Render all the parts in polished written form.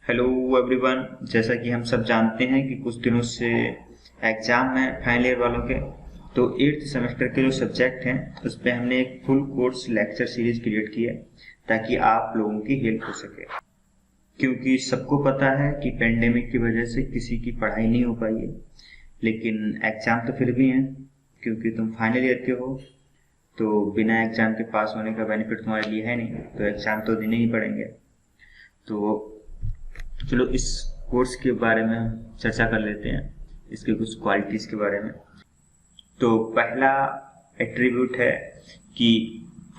Hello everyone. जैसा कि हम सब जानते हैं कि कुछ दिनों से एग्जाम है फाइनल ईयर वालों के। तो 8th सेमेस्टर के जो सब्जेक्ट हैं उस पे हमने एक full course lecture series create की है ताकि आप लोगों की हेल्प हो सके। क्योंकि सबको पता है कि पेंडेमिक की वजह से किसी की पढ़ाई नहीं हो पाई है, लेकिन एग्जाम तो फिर भी हैं। क्योंकि तुम फाइनल ईयर के हो तो बिना एग्जाम के पास होने का बेनिफिट तुम्हारे लिए है नहीं, तो एग्जाम तो देने ही पड़ेंगे। तो चलो इस कोर्स के बारे में हम चर्चा कर लेते हैं, इसके कुछ क्वालिटीज के बारे में। तो पहला एट्रीब्यूट है कि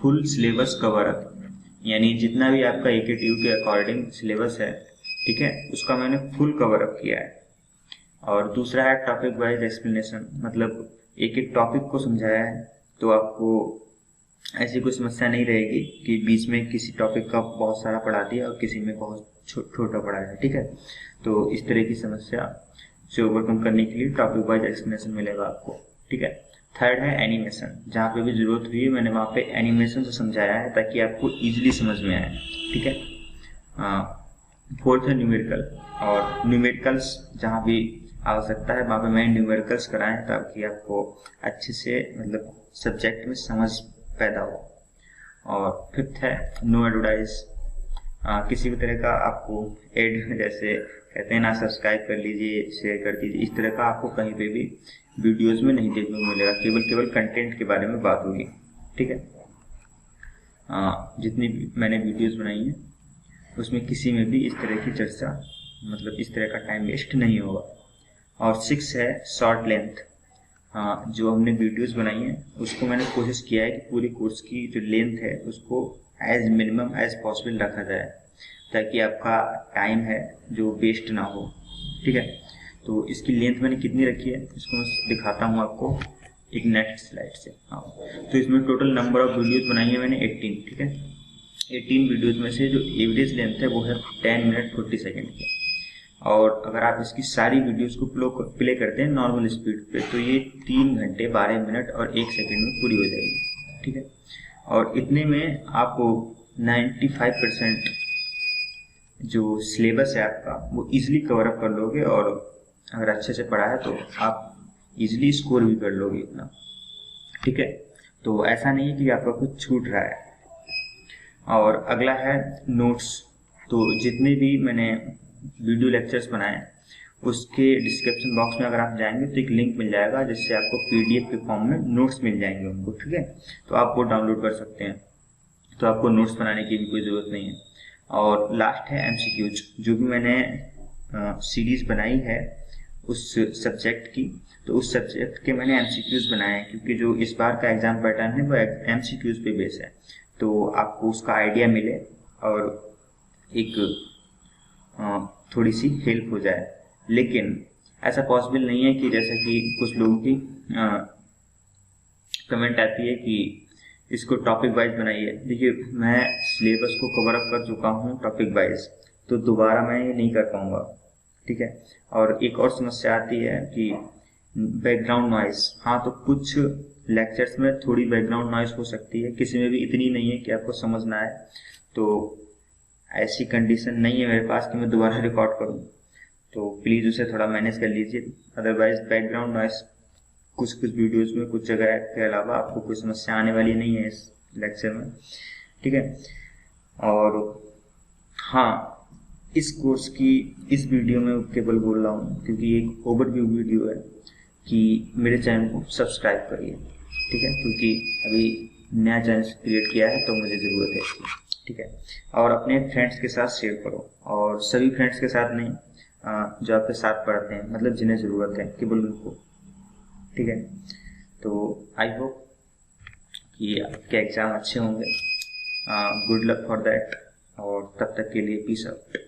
फुल सिलेबस कवर अप, यानी जितना भी आपका AKTU के अकॉर्डिंग सिलेबस है, ठीक है, उसका मैंने फुल कवर अप किया है। और दूसरा है टॉपिक वाइज एक्सप्लेनेशन, मतलब एक एक टॉपिक को समझाया है, तो आपको ऐसी कोई समस्या नहीं रहेगी कि बीच में किसी टॉपिक का बहुत सारा पढ़ा दिया और किसी में बहुत छोटा पढ़ाया, ठीक है। तो इस तरह की समस्या से ओवरकम करने के लिए टॉपिक वाइज एक्सप्लेनेशन मिलेगा आपको, ठीक है। थर्ड है एनिमेशन, जहाँ पे भी जरूरत हुई है मैंने वहाँ पे एनिमेशन से समझाया है ताकि आपको इजीली समझ में आए, ठीक है। फोर्थ है न्यूमेरिकल, और न्यूमेरिकल्स जहाँ भी आवश्यकता है वहाँ पे मैंने न्यूमेरिकल्स कराए हैं ताकि आपको अच्छे से मतलब सब्जेक्ट में समझ पैदा हो। और फिफ्थ है नो एडवर्टाइज, किसी भी तरह का आपको एड, जैसे कहते हैं ना, सब्सक्राइब कर लीजिए, शेयर कर दीजिए, इस तरह का आपको कहीं पे भी वीडियोस में नहीं देखने को मिलेगा। केवल कंटेंट के बारे में बात होगी, ठीक है। जितनी भी मैंने वीडियोस बनाई हैं उसमें किसी में भी इस तरह की चर्चा, मतलब इस तरह का टाइम वेस्ट नहीं होगा। और 6 है शॉर्ट लेंथ, जो हमने वीडियोस बनाई हैं उसको मैंने कोशिश किया है कि पूरी कोर्स की जो लेंथ है उसको एज मिनिमम एज पॉसिबल रखा जाए ताकि आपका टाइम है जो वेस्ट ना हो, ठीक है। तो इसकी लेंथ मैंने कितनी रखी है इसको मैं दिखाता हूँ आपको एक नेक्स्ट स्लाइड से। हाँ, तो इसमें टोटल नंबर ऑफ वीडियोस बनाई है मैंने 18, ठीक है। 18 वीडियोस में से जो एवरेज लेंथ है वो है 10 मिनट 40 सेकेंड की। और अगर आप इसकी सारी वीडियोस को प्ले करते हैं नॉर्मल स्पीड पे तो ये 3 घंटे 12 मिनट और 1 सेकेंड में पूरी हो जाएगी, ठीक है। और इतने में आपको 95% जो सिलेबस है आपका वो इजीली कवर अप कर लोगे, और अगर अच्छे से पढ़ा है तो आप इजीली स्कोर भी कर लोगे इतना, ठीक है। तो ऐसा नहीं है कि आपका कुछ छूट रहा है। और अगला है नोट्स, तो जितने भी मैंने वीडियो लेक्चर्स बनाए उसके डिस्क्रिप्शन बॉक्स में अगर आप जाएंगे तो एक लिंक मिल जाएगा जिससे आपको PDF के फॉर्म में नोट्स मिल जाएंगे उनको, ठीक है। तो आप वो डाउनलोड कर सकते हैं, तो आपको नोट्स बनाने की भी कोई ज़रूरत नहीं है। और लास्ट है MCQs, जो भी मैंने सीरीज बनाई है उस सब्जेक्ट की, तो उस सब्जेक्ट के मैंने MCQs बनाए हैं क्योंकि जो इस बार का एग्जाम पैटर्न है वो MCQs पे बेस है, तो आपको उसका आइडिया मिले और एक थोड़ी सी हेल्प हो जाए। लेकिन ऐसा पॉसिबल नहीं है कि जैसा कि कुछ लोगों की कमेंट आती है कि इसको टॉपिक वाइज बनाइए। देखिए मैं सिलेबस को कवर अप कर चुका हूँ टॉपिक वाइज, तो दोबारा मैं ये नहीं कर पाऊंगा, ठीक है। और एक और समस्या आती है कि बैकग्राउंड नॉइस, हाँ तो कुछ लेक्चर्स में थोड़ी बैकग्राउंड नॉइस हो सकती है, किसी में भी इतनी नहीं है कि आपको समझ ना आए। तो ऐसी कंडीशन नहीं है मेरे पास कि मैं दोबारा रिकॉर्ड करूं, तो प्लीज़ उसे थोड़ा मैनेज कर लीजिए। अदरवाइज बैकग्राउंड नॉइस कुछ वीडियोस में कुछ जगह के अलावा आपको कोई समस्या आने वाली नहीं है इस लेक्चर में, ठीक है। और हाँ, इस कोर्स की इस वीडियो में केवल बोल रहा हूँ क्योंकि एक ओवरव्यू वीडियो है कि मेरे चैनल को सब्सक्राइब करिए, ठीक है, क्योंकि अभी नया चैनल क्रिएट किया है तो मुझे ज़रूरत है इसकी, ठीक है। और अपने फ्रेंड्स के साथ शेयर करो, और सभी फ्रेंड्स के साथ नहीं, जो आपके साथ पढ़ते हैं, मतलब जिन्हें ज़रूरत है केवल उनको, ठीक है। तो आई होप कि आपके एग्ज़ाम अच्छे होंगे। गुड लक फॉर दैट, और तब तक के लिए पीस आउट।